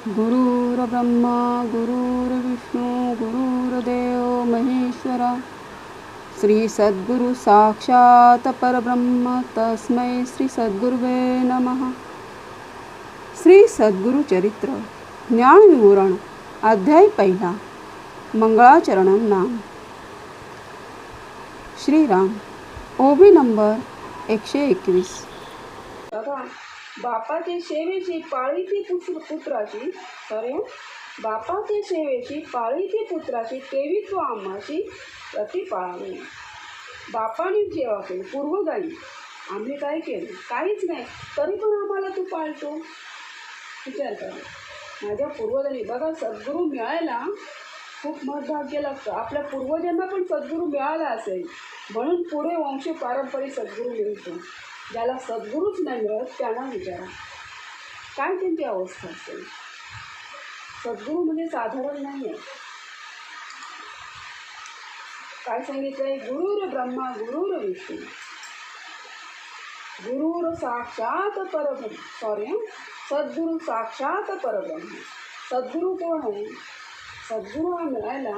गुरुर्ब्रह्मा गुरुर्विष्णू गुरुर्देव महेश्वरा श्री सद्गुरु साक्षात परब्रह्म तस्मै श्री सद्गुरुवे नमः. श्री सद्गुरु चरित्र ज्ञानविवरण अध्याय पहिला. मंगळाचरणम नाम. श्रीराम. ओबी नंबर 121. बापाची सेवेची पाळीती पुत्राची बापाची सेवेची पाळीती पुत्राची तेवी तो आम्हाची प्रतिपाळावी. बापाने सेवा केली पूर्वजांनी. आम्ही काय केलं? काहीच नाही, तरी पण आम्हाला तू पाळतो. विचार करा, माझ्या पूर्वजांनी बघा, सद्गुरू मिळायला खूप महत्भाग्य लागतं. आपल्या पूर्वजांना पण सद्गुरू मिळाला असेल म्हणून पुढे वंश पारंपरिक सद्गुरू मिळतो. ज्याला सद्गुरूच नाही मिळत त्यांना विचारा काय त्यांची अवस्था असेल. सद्गुरू म्हणजे साधारण नाही आहे. काय सांगितलंय? गुरुर ब्रह्मा गुरुर विष्णू गुरुर साक्षात परब्रह्म. सद्गुरू साक्षात परब्रह्म. सद्गुरू कोण आहे? सद्गुरू हा मिळायला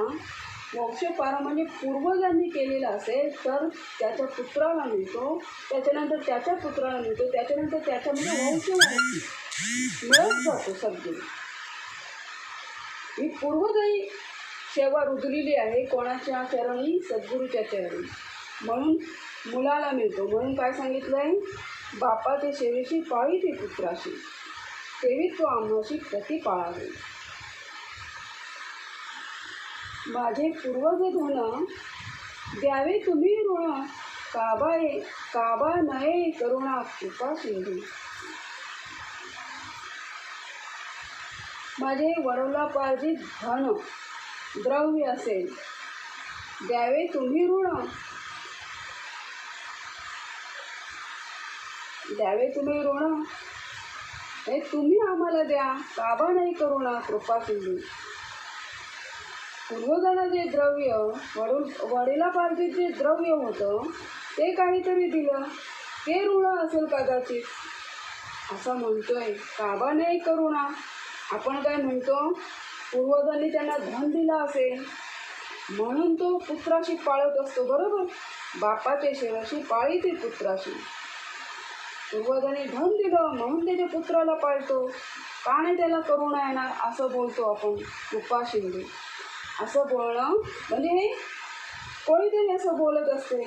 वंशपारा म्हणजे पूर्वजांनी केलेला असेल तर त्याच्या पुत्राला मिळतो, त्याच्यानंतर त्याच्या पुत्राला मिळतो, त्याच्यानंतर त्याच्यामध्ये वंश मिळत जातो. सद्गुरू ही पूर्वजांनी सेवा रुजलेली आहे. कोणाच्या चरणी? सद्गुरूच्या चरणी. म्हणून मुलाला मिळतो. म्हणून काय सांगितलंय? बापाच्या सेवेची पाळी ती पुत्राशी, तेवी तो आम्हाशी प्रतिपाळावे. माझे पूर्वज धन द्यावे तुम्ही ऋण, काबा नये करुणा कृपा सिंधू. माझे वडिलोपार्जित धन द्रव्य असेल, द्यावे तुम्ही ऋण, द्यावे तुम्ही ऋण, हे तुम्ही आम्हाला द्या. काबा नाही करुणा कृपा सिंधू. पूर्वजांना जे द्रव्य वडिलोपार्जित जे द्रव्य होतं ते काहीतरी दिलं, ते ऋण असेल कदाचित असं म्हणतोय. काबा नाही करुणा. आपण काय म्हणतो? पूर्वजांनी त्यांना धन दिलं असेल म्हणून तो पुत्राशी पाळत असतो. बरोबर. बापाच्या सेवेची पाळी ती पुत्राशी. पूर्वजांनी धन दिलं म्हणून त्याच्या पुत्राला पाळतो. का नाही त्याला करुणा येणार असं बोलतो आपण. कृपा सिंधू असं बोलणं म्हणजे कोणीतरी असं बोलत असते.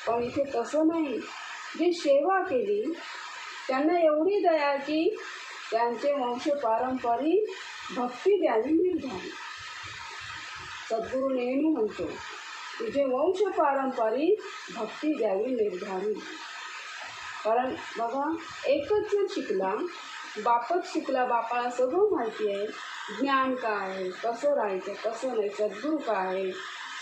पण इथे तसं नाही. जी सेवा केली त्यांना एवढी दया की त्यांचे वंश पारंपरिक भक्ती द्यावी निर्धारी. सद्गुरू नेहमी म्हणतो तुझे वंश पारंपरिक भक्ती द्यावी निर्धारी. कारण बघा, एकच जर शिकला, बापच शिकला, बापाला सगळं माहिती आहे. ज्ञान काय आहे, कसं राहायचं, कसं नाही, सद्गुरू काय आहे,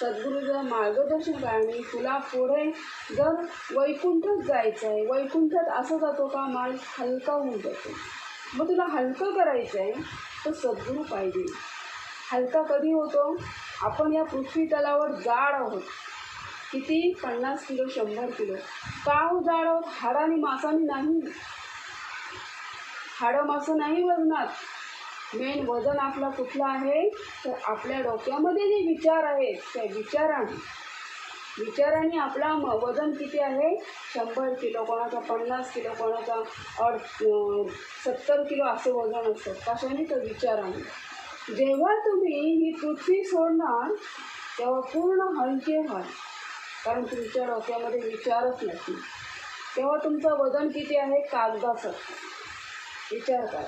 सद्गुरूचं मार्गदर्शन काय नाही. तुला पुढे जर वैकुंठात जायचं आहे, वैकुंठात असं जातो का माल हलका होऊन जातो. मग तुला हलकं करायचं आहे तर सद्गुरू पाहिजे. हलका कधी होतो? आपण या पृथ्वी तलावर जाड आहोत. किती? 50 किलो 100 किलो. का हो जाड आहोत? हाडाने मांसाने नाही. हाडं मांस नाही वजनात. मेन वजन आपला कुठलं आहे? तर आपल्या डोक्यामध्ये जे विचार आहेत त्या विचाराने आपला वजन किती आहे? 100 किलो, कोणाचा 50 किलो, कोणाचा 70 किलो असं वजन असतं. कशाने? तर विचाराने. जेव्हा तुम्ही ही पृथ्वी सोडणार तेव्हा पूर्ण हलके व्हाल, कारण तुमच्या डोक्यामध्ये विचारच नाही. तेव्हा तुमचं वजन किती आहे? कागदासारखं. विचार करा.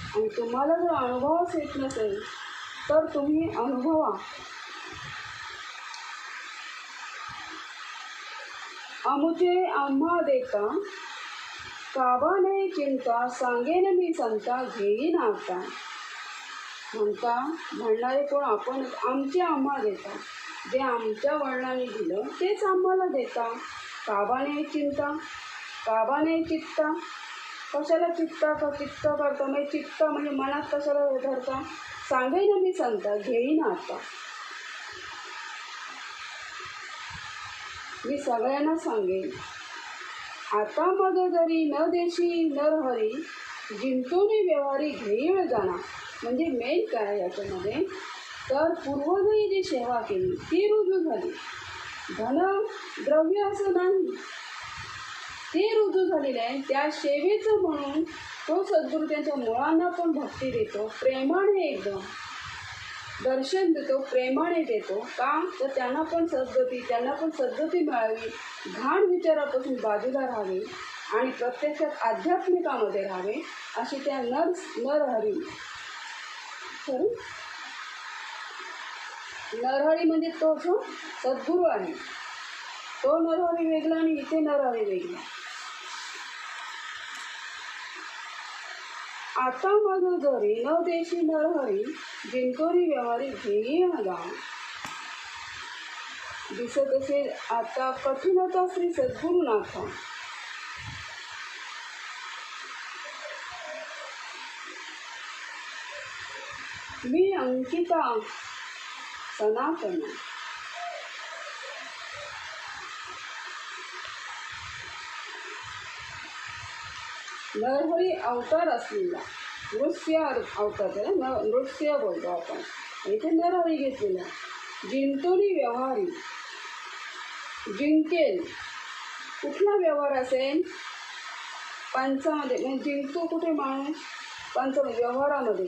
आणि तुम्हाला जर अनुभवच येत नसेल तर तुम्ही अनुभवा. अमुचे आम्हा देता, काबा नाही चिंता, सांगेन मी संता, घेईन आता. म्हणणारे कोण? आपण. आमचे आम्हा देता, जे आमच्या वडिलांनी दिलं तेच आम्हाला देता. काबा नाही चिंता, काबा नाही चित्ता. कशाला चित्त करता? म्हणजे चित्त म्हणजे मनात कशाला धरता? सांगेन मी संता, घेईन आता. मी सगळ्यांना सांगेन आता. मग जरी न देशी नरहरी, जिंतून व्यवहारी घेईल जाणा. म्हणजे मेन काय याच्यामध्ये, तर पूर्वजही जी सेवा केली ती रुजू झाली. धन द्रव्य असं नाही, ते रुजू झालेले आहे. त्या सेवेचं म्हणून तो सद्गुरू त्यांच्या मुळांना पण भक्ती देतो, प्रेमाने एकदम दर्शन देतो, प्रेमाने देतो. का तर त्यांना पण सद्गती मिळावी, घाण विचारापासून बाजूला राहावे आणि प्रत्यक्षात आध्यात्मिकामध्ये राहावे, अशी त्या नरहरी म्हणजे तो जो सद्गुरू आहे तो नरहरी वेगळा आणि इथे नरहरी वेगळा. आता माझं जरी न देशी नरहरी जिंतोरी व्यवहारी घेई हगा. दिसत असेल आता कठीणता श्री सद्गुरुनाथ. मी अंकिता सनातन. नरहरी अवतार असलेला नृस्य अवतार आहे, नृस्य बोलतो आपण, इथे नरहरी घेतलेला. जिंतोनी व्यवहारी, जिंकेल कुठला व्यवहार असेल पंचामध्ये, म्हणजे जिंकतो कुठे माणूस पंचामध्ये व्यवहारामध्ये,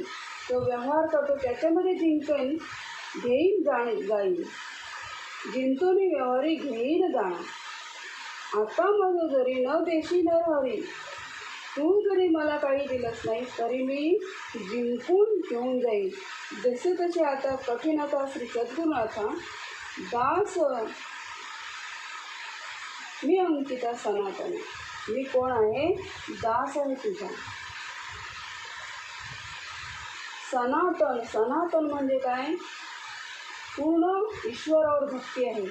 तो व्यवहार करतो त्याच्यामध्ये जिंकेल, घेईल जाईल. जिंतोनी व्यवहारी घेईल जाणा. आता माझं जरी न देशी नरहरी, तू जरी मला काही दिलंच नाही तरी मी जिंकून घेऊन जाईल. जसे तसे आता कठीणता श्री सद्गुरुनाथा दास. मी अंकिता सनातन. मी कोण आहे? दास आहे तुझा. सनातन, सनातन म्हणजे काय? पूर्ण ईश्वरावर भक्ती आहे.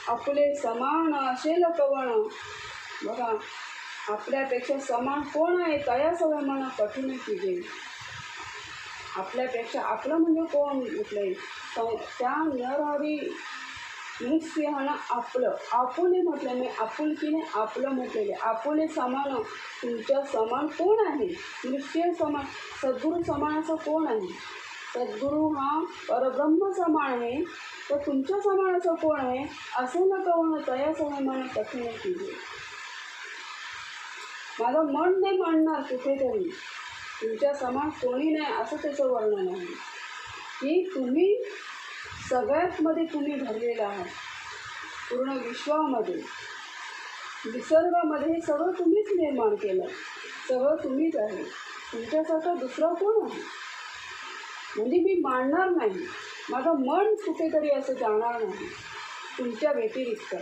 आपले समान असेल कवण. बघा, आपल्यापेक्षा समान कोण आहे? तया सवय म्हणा कठीण तुझे. आपल्यापेक्षा आपलं म्हणजे कोण म्हटलंय? त्या नरहरी नृसिंहानं आपलं, आपुले म्हटलं नाही, आपुलकीने आपलं म्हटलेले. आपुले समान, तुमच्या समान कोण आहे? नृसिंह समान, सद्गुरू समान असं कोण आहे? सद्गुरू हा परब्रह्म समान आहे, तर तुमच्या समान असं कोण आहे? असं न कवण तया सवय म्हणा कठीण तुझे. माझं मन नाही मांडणार कुठेतरी तुमच्या समान कोणी नाही असं त्याचं वर्णन आहे, की तुम्ही सगळ्यात मध्ये तुम्ही भरलेला आहात. पूर्ण विश्वामध्ये, निसर्गामध्ये हे सगळं तुम्हीच निर्माण केलं, सगळं तुम्हीच आहे. तुमच्यासारखा दुसरा कोण आहे? म्हणजे मी मांडणार नाही, माझं मन कुठेतरी असं जाणार नाही तुमच्या व्यतिरिक्त.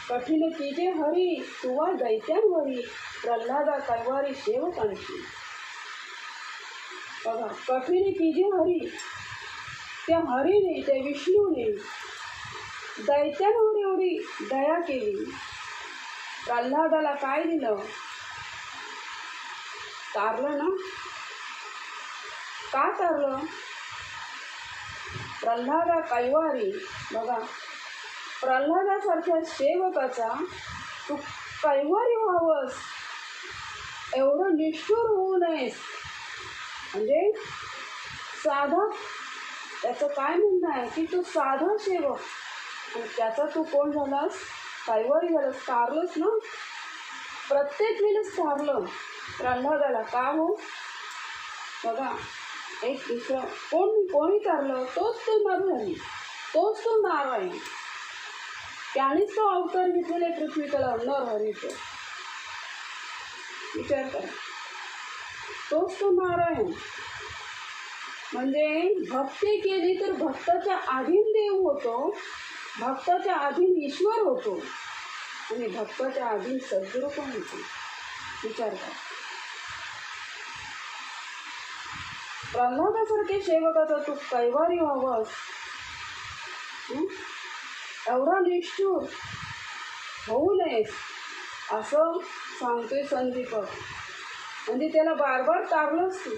कठीण कीजे हरी तुवा दैत्यांवरी, प्रल्हादा कैवारी सेवकांची. बघा, कठीण कीजे हरी, त्या हरीने, त्या विष्णूने दैत्यांवर एवढी दया केली. प्रल्हादाला काय दिलं? तारलं ना? का तारलं? प्रल्हादा कैवारी. बघा, प्रल्हादासारख्या सेवकाचा तू कैवारी व्हावंस, एवढं निष्ठुर होऊ नयेस. म्हणजे साधा, त्याचं काय म्हणणं आहे की तू साधा सेवक, त्याचा तू कोण झालास? कैवारी झालास, तारलंस ना? प्रत्येक वेळेस तारलं प्रल्हादाला. का हो? बघा, एक दुसरं कोणी तारलं? तोच तो नरहरी, तोच तो नारायण. त्यानेच तो अवतार घेतलेला पृथ्वी तलावर नरहरीचं. विचार करा, तोच तो नारायण. म्हणजे भक्ती केली तर भक्ताच्या अधीन देव होतो, भक्ताच्या अधीन ईश्वर होतो आणि भक्ताच्या अधीन सद्गुरू पण होतो. विचार करा, प्रल्हादासारखे सेवकाचा तू कैवारी व्हावंस, एवढा निष्ठुर होऊ नयेस असं सांगतोय संदीपक. म्हणजे त्याला बार बार तारलंच तू.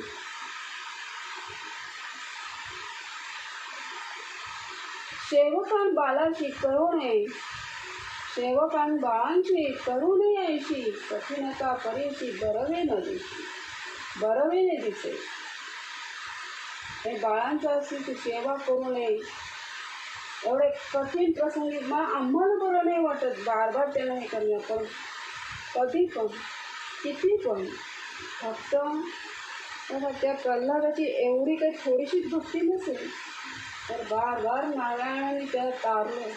सेवकान बालाशी करुणे सेवकां बाळांची करुणे ऐशी, कठीणता परीची बरवे न दिशी, बरवेने दिसे. हे बाळांचं असली ती सेवा करू नये. एवढे कठीण प्रसंगी आम्हाला बरं नाही वाटत बार त्याला हे करणं, पण कधी पण किती पण फक्त बघा त्या प्रल्हादाची एवढी काही थोडीशीच भक्ती नसेल तर बार नारायणाने त्याला तारलं.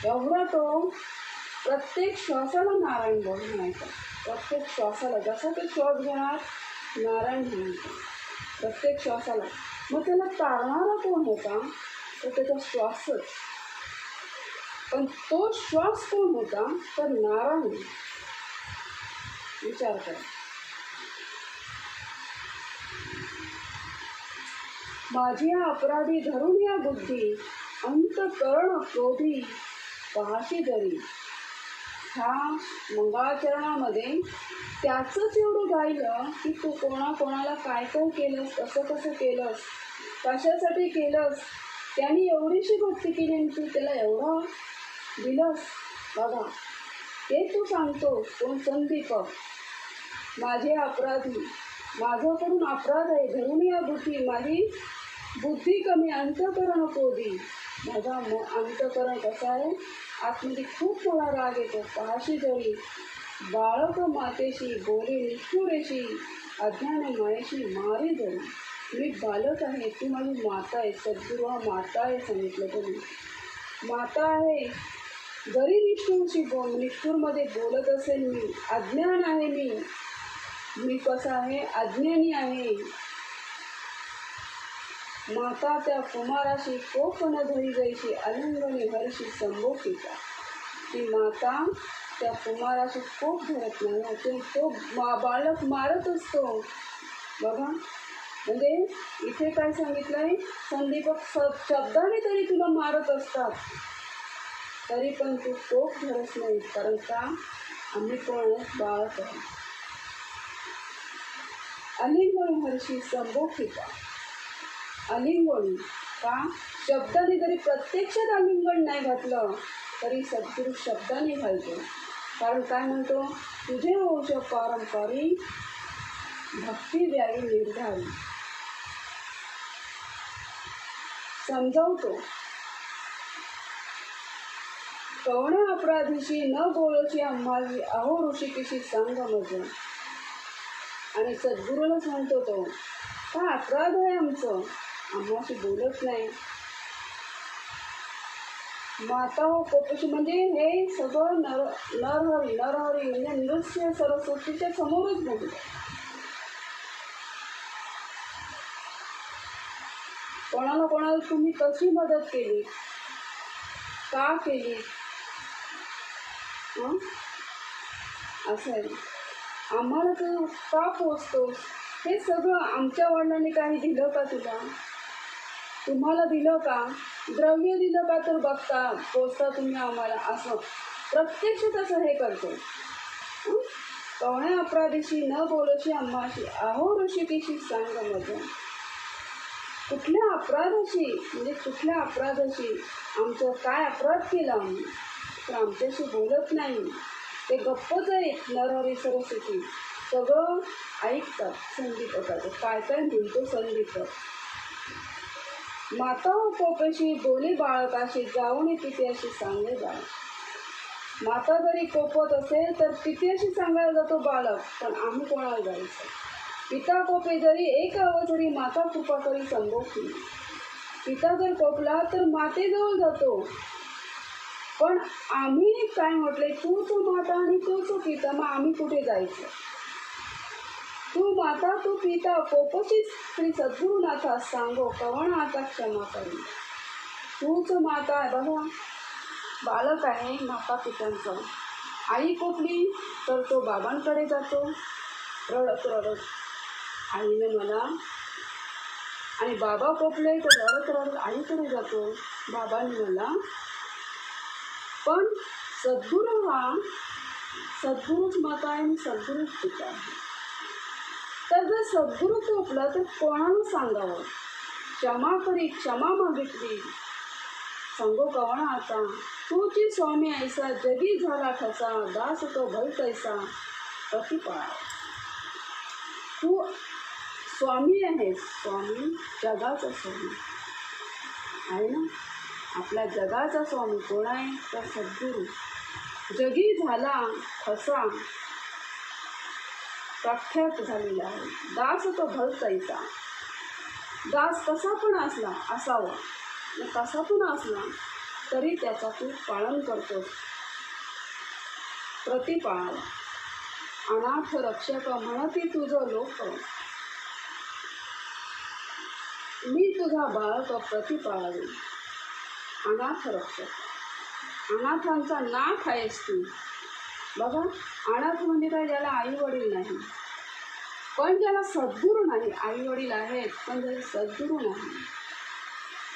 एवढा तो प्रत्येक श्वासाला नारायण बोल म्हणायचा. प्रत्येक श्वासाला जसा तो श्वास घेणार नारायण म्हणायचा प्रत्येक श्वासाला. मग त्याला तारणारा कोण होता तर त्याचा श्वासच. पण तो श्वास कोण होता तर नारायण. विचार करा. माझी अपराधी धरून या बुद्धी, अंतकरण क्रोधी पाहाशी जरी. ह्या मंगळाचरणामध्ये त्याचंच एवढं गायलं की तू कोणाला काय केलंस, कसं केलंस, कशासाठी केलंस, त्यांनी एवढीशी भक्ती केली आणि तू त्याला एवढं दिलंस. बघा ते तू सांगतो कोण संदीपक. माझे अपराधी, माझ्याकडून अपराध आहे धरून या बुद्धी, माझी बुद्धी कमी अंतकरण क्रोधी. माझा अंतकरण कसा आहे आतमध्ये खूप मला राग येतो. पाहाशी जरी बाळक मातेशी बोले निष्ठुरेशी, अज्ञान मायेशी मारे जरी. मी बालक आहे, ती माझी माता आहे. सद्गुरू हा माता आहे सांगितलं तरी माता आहे. जरी निष्ठूरमध्ये बोलत असेल मी, अज्ञान आहे मी कसा आहे अज्ञानी आहे. माता त्या कुमाराशी कोप न धरी जैशी, अलिंगणी हरशी संभोगिता. ती माता त्या कुमाराशी कोप धरत नाही, तो बालक मारत असतो. बघा म्हणजे इथे काय सांगितलंय, संदीपक शब्दाने तरी तुला मारत असतात तरी पण तू कोप धरत नाही. कारण का आम्ही कोण बाळक आहे. अलिंगणी हरशी संभोगिता. अलिंगण का शब्दाने जरी प्रत्यक्षात अलिंगण नाही घातलं तरी सद्गुरू शब्दाने घालतो. कारण काय म्हणतो, तुझे वंश पारंपरी भक्ती द्यावी निर्धारी. समजावतो कवण्या अपराधीशी न बोलशी आम्हाली, अहो ऋषिकेशी सांग मज. आणि सद्गुरूला सांगतो तो काय अपराध आहे आमचं, आम्हाशी बोलत नाही. माता हो कोपशी म्हणजे हे सगळं नरहरी म्हणजे नृत्य सरस्वतीच्या समोरच बोलतो. कोणाला तुम्ही कशी मदत केली, का केली, असं आहे. आम्हाला तू का पोचतोस, हे सगळं आमच्या वडिलांनी काही दिलं का तुला, तुम्हाला दिलं का, द्रव्य दिलं का तर बघता पोचता तुम्ही आम्हाला. असं प्रत्यक्ष तसं हे करतो. कवण्या अपराधीशी न बोलशी आम्हाशी, अहो ऋषिकेशी सांग मज. कुठल्या अपराधाशी म्हणजे कुठल्या अपराधाशी, आमचं काय अपराध केला आम्ही तर आमच्याशी बोलत नाही. ते गप्पच आहेत नरहरी सरस्वती, सगळं ऐकतात संदीपकाचं काय म्हणतो संदीपक. माता हो कोपेशी बोली बाळकाशी, जाऊन पित्याशी सांगे बाळ. माता जरी कोपत असेल तर पित्याशी सांगायला जातो बालक, पण आम्ही कोणाला जायचं. पिता कोपे जरी एक अवसरी, माता कृपा करी संभोगती. पिता जर कोपला तर मातेजवळ जातो, पण आम्ही काय म्हटलंय, तूच माता आणि तूच पिता, मग आम्ही कुठे जायचं. तू माता तू पिता कोपशीच श्री सद्गुरुनाथा, सांगो कवण आता क्षमा करी. तूच माता आहे. बघा बालक आहे माता पित्यांचं. आई कोपली तर तो बाबांकडे जातो रडत आईने मला, आणि बाबा कोपले तर रडत आईकडे जातो बाबांनी मला. पण सद्गुरू हा सद्गुरूच माता आहे आणि सद्गुरूच पिता आहे. तर जर सद्गुरू कोपला तर कोणाला सांगावं, क्षमा करी क्षमा मागितली, सांगो कवणा आता तूची स्वामी ऐसा जगी झाला ठसा दास तो भल तैसा प्रतिपाळ. तू स्वामी आहेस, स्वामी जगाचा स्वामी आहे ना. आपल्या जगाचा स्वामी कोण आहे तर सद्गुरू. जगी झाला ठसा प्रख्यात झालेला आहे. दास तो भल तैसा. दास कसा पण असावा, कसा पण असला तरी त्याचा तू पालन करतोस. प्रतिपाळ अनाथ रक्षक म्हणती तुझं लोक. मी तुझा बाळक प्रतिपाळावे. अनाथ रक्षक, अनाथांचा नाथ आहेस तू. बघा, अनाथ म्हणजे काय, ज्याला आई वडील नाही, पण ज्याला सद्गुरू नाही. आई वडील आहेत पण ज्याला सद्गुरू नाही.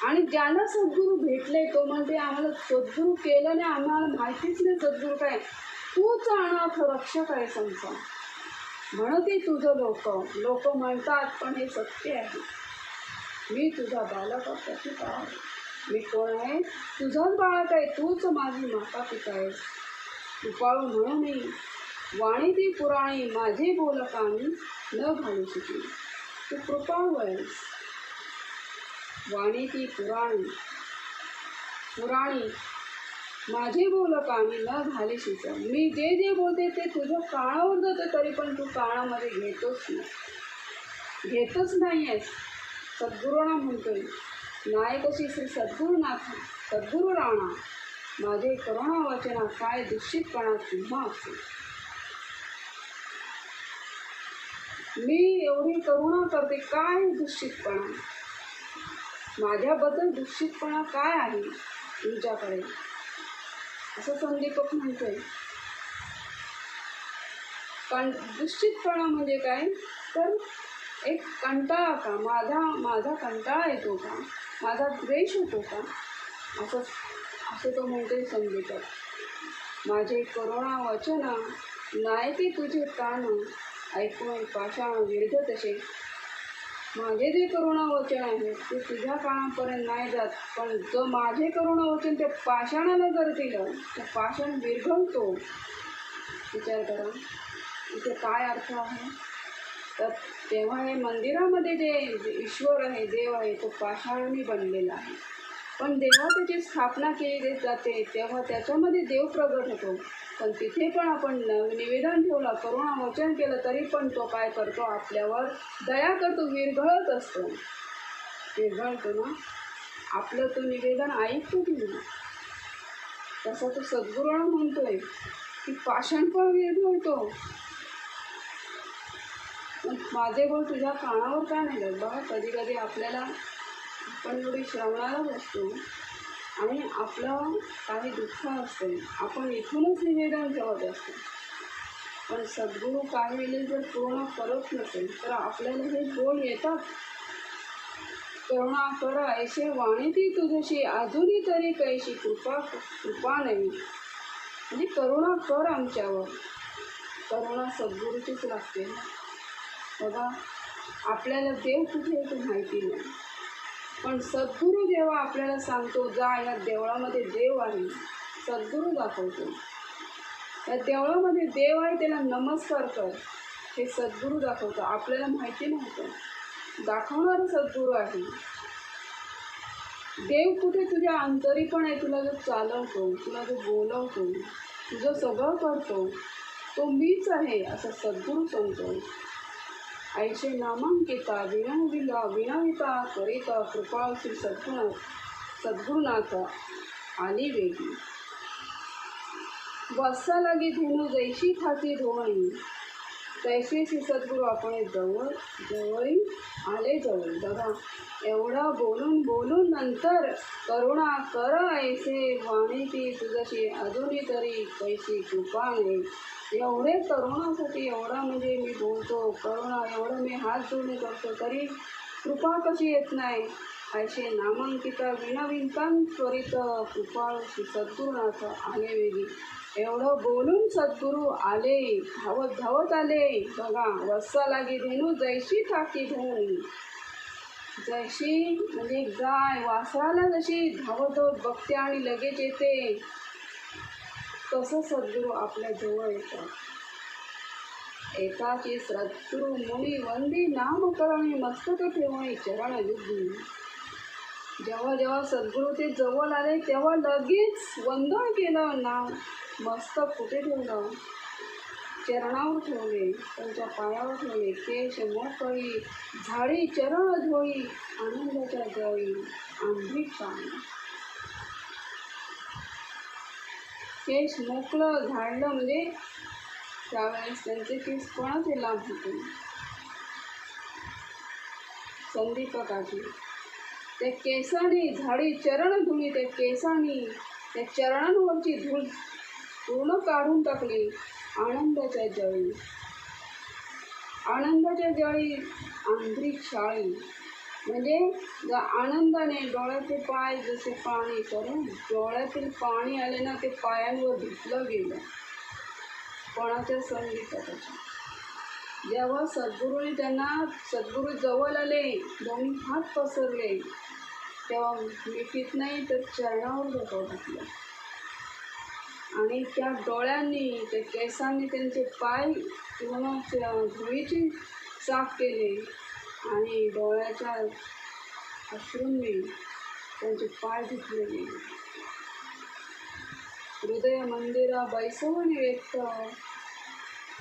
आणि ज्याला सद्गुरू भेटले तो म्हणते आम्हाला सद्गुरू केलं नाही, आम्हाला माहितीच नाही सद्गुरू काय. तूच अनाथ रक्षक आहे संसार. म्हणते तुझं लोक म्हणतात पण हे सत्य आहे. मी तुझा बालक प्रतिपाळ. मी कोण आहे, तुझाच बाळक आहे. तूच माझी माता पिता आहेस. कृपाळू म्हणून वाणी ती पुराणी माझे बोलकामी न घालू शिकली. तू कृपाळू आहेस. वाणी ती पुराणी माझे बोलकामी न घाले शिक. मी जे जे बोलते ते तुझ्या कानावर जातं तरी पण तू कानामध्ये घेतच नाही आहेस. सद्गुरूंना म्हणतोय, नायकशी श्री सद्गुरू राणा माझे करुणा वचना काय दुष्टितपणा तुम्हा असे. मी एवढी करुणा करते, काय दुष्टितपणा माझ्याबद्दल दुष्टितपणा काय आहे तुमच्याकडे, असं संदीपक म्हणतोय. दुष्टितपणा म्हणजे काय तर एक कंटाळा का, माझा कंटाळा येतो का, माझा द्वेष होतो का, असं तो म्हणतोय संदीपक. माझे करुणा वचन नायके तुझे कान ऐकून पाषाण विरघ तसे. माझे जे करुणा वचन आहे ते तुझ्या कानापर्यंत नाही जात, पण जो माझे करुणा वचन ते पाषाणाला जर दिलं तर पाषाण विरघळतो. विचार करा इथे काय अर्थ आहे. तर तेव्हा हे मंदिरामध्ये जे ईश्वर आहे, देव आहे, तो पाषाणाने बनलेला आहे. पण जेव्हा त्याची स्थापना केली जाते तेव्हा त्याच्यामध्ये देव प्रगट होतो. पण तिथे पण आपण निवेदन ठेवलं, करुणा वचन केलं तरी पण तो काय करतो, आपल्यावर दया करतो, विरघळतो ना. आपलं तो निवेदन ऐकतो की नाही. तसं तो सद्गुरूंना म्हणतोय की पाषाण पण विरघळतो, पण माझे बोल तुझ्या कानावर काय नाही जात. बघा, कधी कधी आपण एवढी श्रवणाला बसतो आणि आपलं काही दुःख असते, आपण इथूनच निवेदन ठेवत असतो. पण सद्गुरू काही वेळेला जर पूर्ण करत नसेल तर आपल्याला हे बोल येतात. करुणा कर ऐसे वाणी ती तुझशी अजूनही तरी कैशी कृपा नाही. म्हणजे करुणा कर आमच्यावर. करुणा सद्गुरूचीच लागते. बघा, आपल्याला देव कुठे आहे ते माहिती नाही, पण सद्गुरू जेव्हा आपल्याला सांगतो जा या देवळामध्ये देव आहे, सद्गुरू दाखवतो या देवळामध्ये देव आहे, त्याला नमस्कार कर, हे सद्गुरू दाखवतो. आपल्याला माहिती नव्हतं, दाखवणारं सद्गुरू आहे. देव कुठे तुझ्या अंतरी पण आहे, तुला जो चालवतो, तुला जो बोलवतो, तुझं सगळं करतो, तो मीच आहे असं सद्गुरू सांगतो. ऐसे नामांकिता विनविता करिता कृपा श्री सद्गुरुनाथ आली वेगी. वत्सा लागी धेनू जैशी खाती धोवणी तैसे श्री सद्गुरू आपण जवळी आले जवळ. बघा, एवढा बोलून नंतर करुणा कर ऐसे वाणी ती तुझशी अजूनही तरी कैसी कृपा नाही. एवढे करुणासाठी एवढा म्हणजे मी बोलतो, करुणा एवढं मी हात जोडून करतो तरी कृपा कशी येत नाही. ऐसे नामांकिता विनविंतां त्वरित कृपाळू श्री सद्गुरुनाथ आले वेगी. एवढं बोलून सद्गुरू आले, धावत आले. बघा, वत्सा लागी धेनू जैशी ठाकी धोणी. जैशी म्हणजे गाय वासराला जशी धावत बघते आणि लगेच येते, कसं सद्गुरू आपल्या जवळ येतात. एकाची सद्गुरू मुनी वंदी नाम करणी मस्तक ठेवणी चरण युद्धी. जेव्हा जेव्हा सद्गुरू ते जवळ आले तेव्हा लगेच वंदन केलं. नाम मस्तक कुठे ठेवलं? चरणावर ठेवले, त्यांच्या पायावर ठेवले. केश मोकळी झाडी चरण धोई आनंदाच्या जळी आंधी पाणी. केश मोकळं झाडलं म्हणजे त्यावेळेस त्यांचे केस कोणाचे लांब होते? संदीपकाची. त्या केसांनी झाडी चरण धुणी, त्या केसांनी त्या चरणांवरची धूळ पूर्ण काढून टाकली. आनंदाच्या जळी, आनंदाच्या जळी आंध्री शाळी. म्हणजे आनंदाने डोळ्याचे पाय जसे पाणी करून डोळ्यातील पाणी आले ना, ते पायांवर धुतलं गेलं. कोणाच्या? संगीताच्या. जेव्हा सद्गुरूने त्यांना सद्गुरू जवळ आले, दोन्ही हात पसरले, तेव्हा मिठीत नाही तर चरणावर डोकं टाकलं आणि त्या डोळ्यांनी त्या केसांनी त्यांचे पाय पूर्ण धुळीची साफ केले आणि डोळ्याच्या अश्रूंनी त्यांचे पाय धुतले गेले. हृदय मंदिरा बैसवणी व्यक्त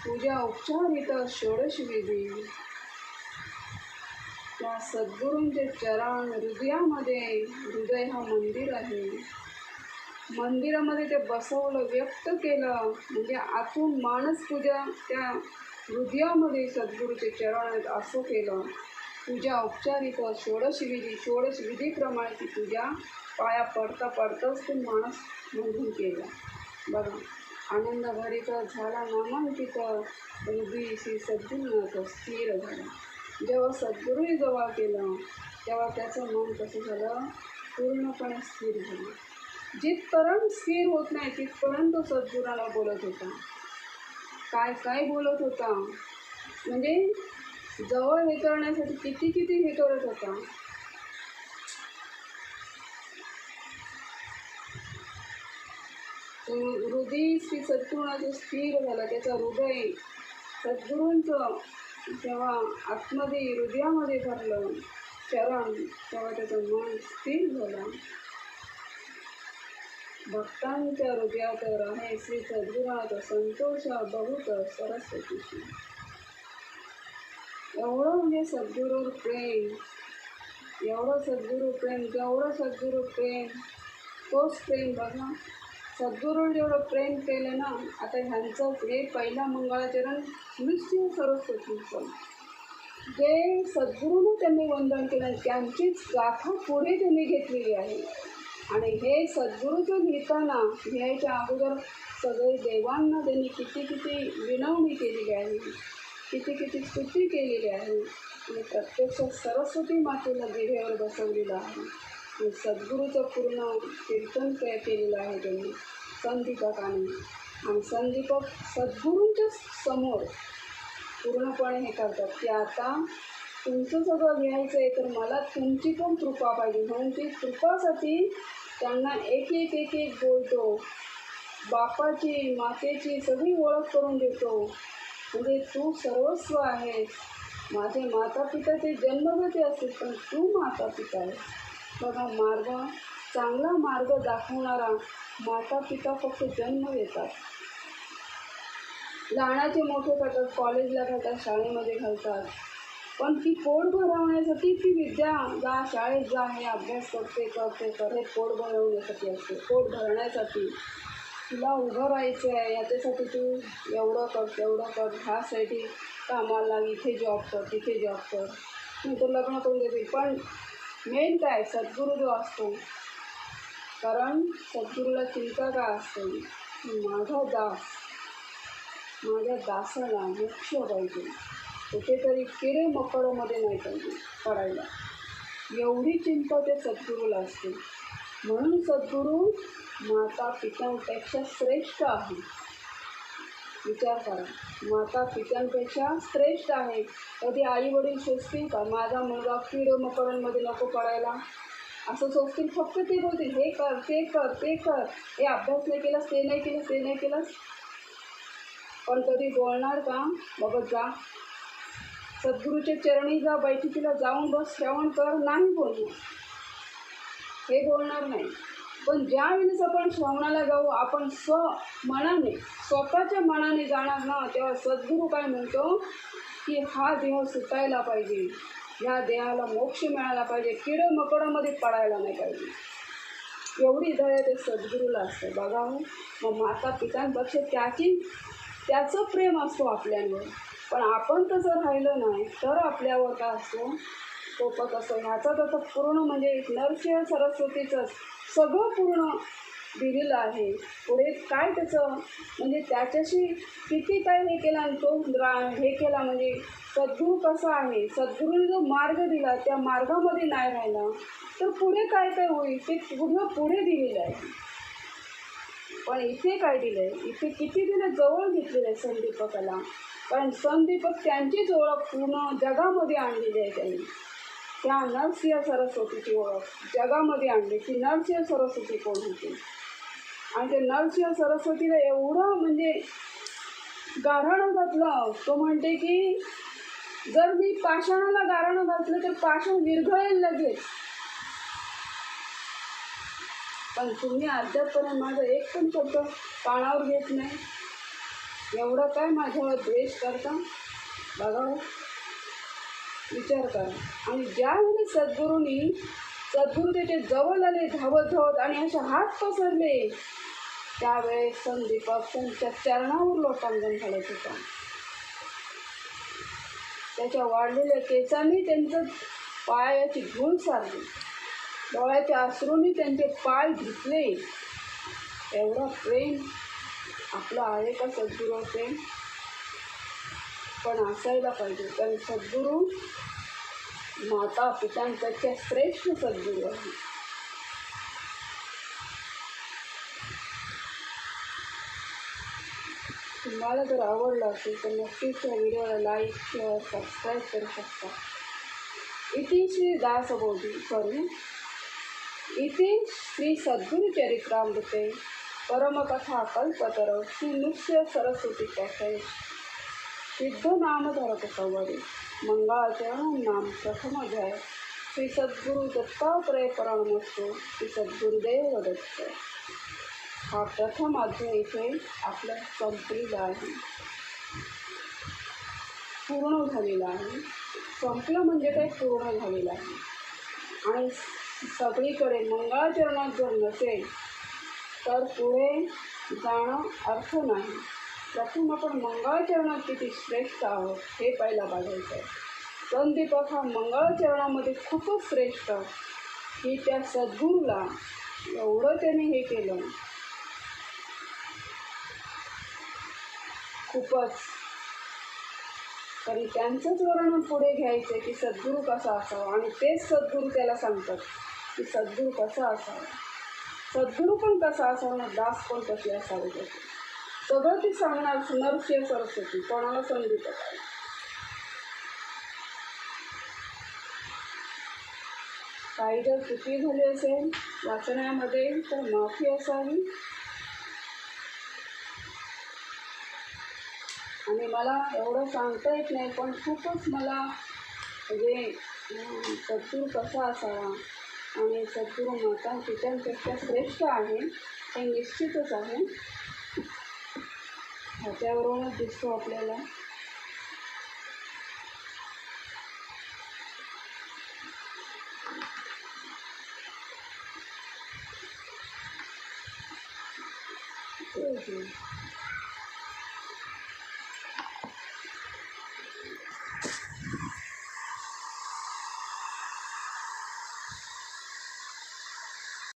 पूजा उपचारित षोडश विधी. त्या सद्गुरूंचे चरण हृदयामध्ये, हृदय हा मंदिर आहे, मंदिरामध्ये ते बसवलं, व्यक्त केलं. म्हणजे आतून मानस पूजा त्या हृदयामध्ये सद्गुरूचे चरण आहेत असं केलं. पूजा औपचारिक षोडश विधी, षोडश विधीप्रमाणे ती पूजा पाया पडता पडताच ते मानस मंथन केलं. बघा, आनंदभरित झाला नामांकित हृदय श्री सद्गुरुनाथ स्थिर झाला. जेव्हा सद्गुरूने जवळ केलं तेव्हा त्याचं मन कसं झालं? पूर्णपणे स्थिर झालं. जिथपर्यंत स्थिर होत नाही तिथपर्यंत सद्गुराला बोलत होता. काय काय बोलत होता? म्हणजे जवळ हे करण्यासाठी किती किती हे करत होता. हृदय श्री सद्गुरूनाथ स्थिर झाला. त्याचं हृदय सद्गुरूंचं जेव्हा आतमध्ये हृदयामध्ये भरलं चरण, तेव्हा त्याचं मन स्थिर झालं. भक्तांच्या हृदयात राहे श्री सद्गुरुनाथ संतोष बहुत सरस्वतीशी. एवढं म्हणजे सद्गुरू प्रेम, एवढं सद्गुरू प्रेम, जेवढं सद्गुरू प्रेम तोच प्रेम. बघा, सद्गुरू जेवढं प्रेम केलं ना, आता ह्यांचंच हे पहिला मंगळाचरण नृसिंह सरस्वतीचं जे सद्गुरूने त्यांनी वंदन केलं त्यांचीच गाथा पुढे त्यांनी घेतलेली आहे. आणि हे सद्गुरूचं लिहिताना लिहायच्या अगोदर सगळे देवांना त्यांनी किती किती विनवणी केलेली आहे, किती किती स्तुती केलेली आहे. आणि प्रत्यक्ष सरस्वती मातेला देवावर बसवलेलं आहे. आणि सद्गुरूचं पूर्ण कीर्तन केलेलं आहे त्यांनी संदीपकाने. आणि संदीपक सद्गुरूंच्या समोर पूर्णपणे हे करतात की आता तुमचं सगळं लिहायचं आहे तर मला तुमची पण कृपा पाहिजे. म्हणून ती कृपासाठी त्यांना एक एक एक एक बोलतो. बापाची मातेची सगळी ओळख करून देतो. म्हणजे तू सर्वस्व आहेस. माझे माता पिता ते जन्मगती असतील पण तू माता पिता आहेस. बघा, मार्ग चांगला मार्ग दाखवणारा माता पिता फक्त जन्म देतात. लहानाचे मोठे करतात, कॉलेजला घालतात, शाळेमध्ये घालतात. पण ती पोट भरवण्यासाठी ती विद्या जा, शाळेत जा, हे अभ्यास करते हे पोट भरवण्यासाठी असते. पोट भरण्यासाठी तुला उभं राहायचं आहे, याच्यासाठी तू एवढं कर तेवढं कर, ह्यासाठी कामाला लाग, इथे जॉब कर तिथे जॉब कर, नंतर लग्न करून देतील. पण मेन काय सद्गुरू जो असतो, कारण सद्गुरूला चिंता काय असते, माझा दास, माझ्या दासाला मोक्ष पाहिजे, कुठेतरी किडे मकरमध्ये नाही पाहिजे पडायला, एवढी चिंता त्या सद्गुरूला असते. म्हणून सद्गुरू माता पित्यांपेक्षा श्रेष्ठ आहे. विचार करा, माता पित्यांपेक्षा श्रेष्ठ आहे. कधी आई वडील सोचतील का माझा मुलगा कीड मकरांमध्ये नको पडायला? असं सोचतील, फक्त ते बोलतील हे कर ते कर ते कर, हे अभ्यास नाही केलास, ते नाही केलंस, ते नाही केलंस. पण कधी बोलणार का? बाबा जा सद्गुरूच्या चरणी जा, बैठकीला जाऊन बस, श्रवण कर, नाही बोलणार, हे बोलणार नाही. पण ज्या वेळेस आपण श्रवणाला जाऊ, आपण मनाने स्वतःच्या मनाने जाणार ना, तेव्हा सद्गुरू काय म्हणतो की हा देह सुटायला पाहिजे, या देहाला मोक्ष मिळाला पाहिजे, किड मकोडामध्ये पडायला नाही पाहिजे. एवढी दया ते सद्गुरूला असते. बघा हो, मग माता पितांपेक्षा त्याचं प्रेम असतो आपल्यावर. पण आपण तसं राहिलं नाही तर आपल्यावर काय असतो, सोपत असतो. ह्याचा तर पूर्ण म्हणजे नरसिंह सरस्वतीचंच सगळं पूर्ण दिलेलं आहे. पुढे काय त्याचं म्हणजे त्याच्याशी किती काय हे केला आणि तो हे केला, म्हणजे सद्गुरू कसा आहे, सद्गुरूने जो मार्ग दिला त्या मार्गामध्ये नाही राहिला तर पुढे काय काय होईल ते पुढे दिलेलं आहे. पण इथे काय दिलं आहे, इथे किती दिलं जवळ घेतलेलं आहे संदीपकाला. कारण संदीपक त्यांचीच ओळख पूर्ण जगामध्ये आणलेली आहे. त्यांनी त्या नरसिंह सरस्वतीची ओळख जगामध्ये आणली की नरसिंह सरस्वती कोण होती. आणि ते नरसिंह सरस्वतीला एवढं म्हणजे गाऱ्हाणं घातलं, तो म्हणते की जर मी पाषाणाला गाऱ्हाणं घातलं तर पाषाण विरघळेल लगेच, पण तुम्ही अद्यापपर्यंत माझं एक पण शब्द कानावर घेत नाही, एवढं काय माझ्यावर द्वेष करता. बघा, विचार करा. आणि ज्यावेळेस सद्गुरू त्याच्या जवळ आले धावत धावत आणि असे हात पसरले, त्यावेळेस संदीपक त्यांच्या चरणावर लोटांगण घालत होता. त्याच्या वाढलेल्या केसांनी त्यांचं पायाची धूळ सारली, डोळ्याच्या अश्रूंनी त्यांचे पाय धुतले. एवढं प्रेम आपलं आहे का सद्गुरू प्रेम? पण असायला पाहिजे. कारण सद्गुरू माता पितांपेक्षा श्रेष्ठ सद्गुरू आहे. तुम्हाला जर आवडलं असेल तर नक्कीच या व्हिडिओला लाईक शेअर सबस्क्राईब करू शकता. इति श्री श्री सद्गुरु चरित्रामृते परमकथा कल्पतरो श्री नृसिंह सरस्वती कॅफे सिद्ध नामधरक संवरी मंगलाचरण नाम प्रथम अध्याय. श्री सद्गुरु दत्तात्रय प्रणमस्तु. श्री सद्गुरुदेव दत्त. हा प्रथम अध्याय इथे आपलं संपलेला आहे, पूर्ण झालेला आहे. संपलं म्हणजे काय, पूर्ण झालेलं आहे. आणि सगळीकडे मंगळाचरणात जर नसेल तर पुढे जाणं अर्थ नाही. प्रथम आपण मंगळाचरणात किती श्रेष्ठ आहोत हे पहिला बघायचं आहे. संदीपक हा मंगळाचरणामध्ये खूपच श्रेष्ठ, की त्या सद्गुरूला एवढं त्याने हे केलं, खूपच. तरी त्यांचंच वर्णन पुढे घ्यायचं की सद्गुरू कसा असावा, आणि तेच सद्गुरू त्याला सांगतात की सद्गुरू कसा असावा, सद्गुरू पण कसा असावा, दास पण कशी असावी. सगळं ती सांगणार नरसिंह सरस्वती, कोणाला संदीपक. काही जर चुकी झाली असेल वाचण्यामध्ये तर माफी असावी. आणि मला एवढं सांगता येत नाही, पण खूपच मला म्हणजे सद्गुरू कसा असावा आणि सद्गुरू माता पित्यांपेक्षा श्रेष्ठ आहे हे निश्चितच आहे. ह्याच्यावरूनच दिसतो आपल्याला.